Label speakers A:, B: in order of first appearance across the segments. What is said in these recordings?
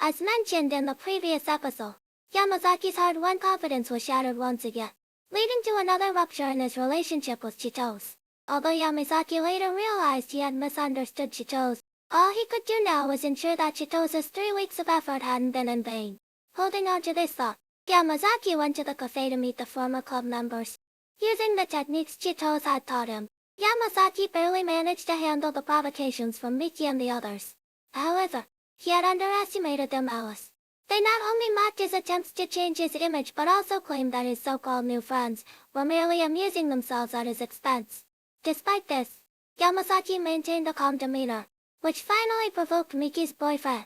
A: As mentioned in the previous episode, Yamazaki's hard-won confidence was shattered once again, leading to another rupture in his relationship with Chitose. Although Yamazaki later realized he had misunderstood Chitose, all he could do now was ensure that Chitose's 3 weeks of effort hadn't been in vain. Holding on to this thought, Yamazaki went to the cafe to meet the former club members. Using the techniques Chitose had taught him, Yamazaki barely managed to handle the provocations from Miki and the others. However, he had underestimated their malice. They not only mocked his attempts to change his image but also claimed that his so-called new friends were merely amusing themselves at his expense. Despite this, Yamazaki maintained a calm demeanor, which finally provoked Miki's boyfriend.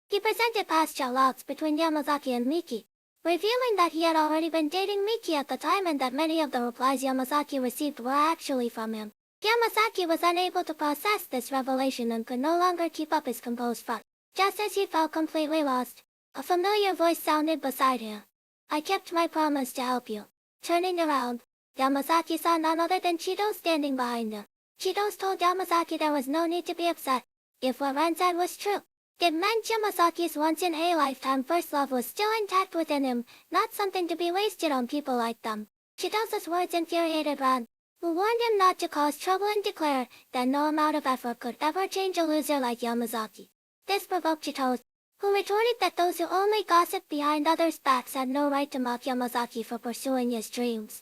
A: He presented past dialogues between Yamazaki and Miki, revealing that he had already been dating Miki at the time and that many of the replies Yamazaki received were actually from him. Yamazaki was unable to process this revelation and could no longer keep up his composed front. Just as he felt completely lost, a familiar voice sounded beside him. "I kept my promise to help you." Turning around, Yamazaki saw none other than Chitose standing behind him. Chitose told Yamazaki there was no need to be upset, if what Ren said was true. It meant Yamazaki's once-in-a-lifetime first love was still intact within him, not something to be wasted on people like them. Chitose's words infuriated Ren, who warned him not to cause trouble and declared that no amount of effort could ever change a loser like Yamazaki. This provoked Chitose, who retorted that those who only gossip behind others' backs had no right to mock Yamazaki for pursuing his dreams.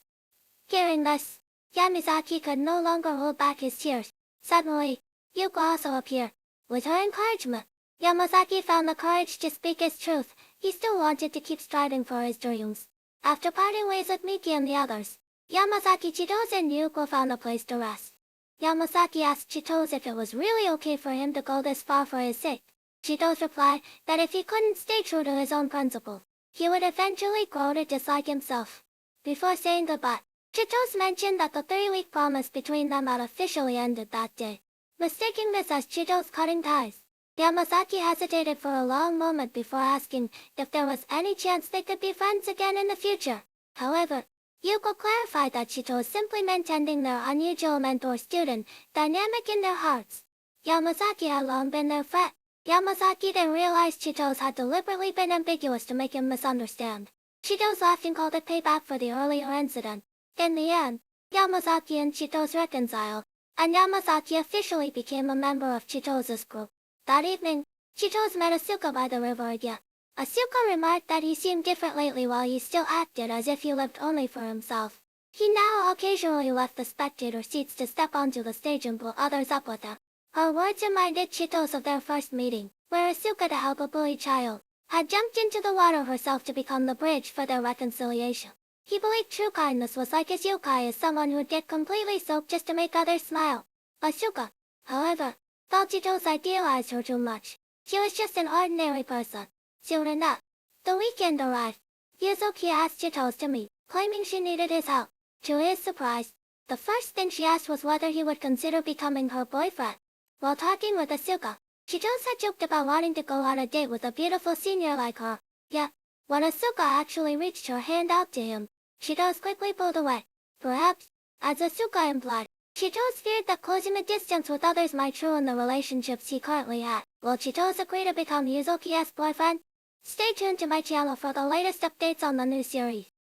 A: Hearing this, Yamazaki could no longer hold back his tears. Suddenly, Yuko also appeared. With her encouragement, Yamazaki found the courage to speak his truth. He still wanted to keep striving for his dreams. After parting ways with Miki and the others, Yamazaki, Chitose and Yuko found a place to rest. Yamazaki asked Chitose if it was really okay for him to go this far for his sake. Chitose replied that if he couldn't stay true to his own principles, he would eventually grow to dislike himself. Before saying goodbye, Chitose mentioned that the 3-week promise between them had officially ended that day. Mistaking this as Chitose cutting ties, Yamazaki hesitated for a long moment before asking if there was any chance they could be friends again in the future. However, Yuko clarified that Chitose simply meant ending their unusual mentor-student dynamic in their hearts. Yamazaki had long been their friend. Yamazaki then realized Chitose had deliberately been ambiguous to make him misunderstand. Chitose laughed and called it payback for the earlier incident. In the end, Yamazaki and Chitose reconciled, and Yamazaki officially became a member of Chitose's group. That evening, Chitose met Asuka by the river again. Asuka remarked that he seemed different lately while he still acted as if he lived only for himself. He now occasionally left the spectator seats to step onto the stage and pull others up with him. Her words reminded Chitose of their first meeting, where Asuka, to help a bullied child, had jumped into the water herself to become the bridge for their reconciliation. He believed true kindness was like his yokai as someone who'd get completely soaked just to make others smile. Asuka, however, thought Chitose idealized her too much. She was just an ordinary person. Soon enough, the weekend arrived. Yuzuki asked Chitose to meet, claiming she needed his help. To his surprise, the first thing she asked was whether he would consider becoming her boyfriend. While talking with Asuka, Chitose had joked about wanting to go on a date with a beautiful senior like her. Yet, when Asuka actually reached her hand out to him, Chitose quickly pulled away. Perhaps, as Asuka implied, Chitose feared that closing the distance with others might ruin the relationships he currently had. Will Chitose agree to become Yuzuki's boyfriend? Stay tuned to my channel for the latest updates on the new series.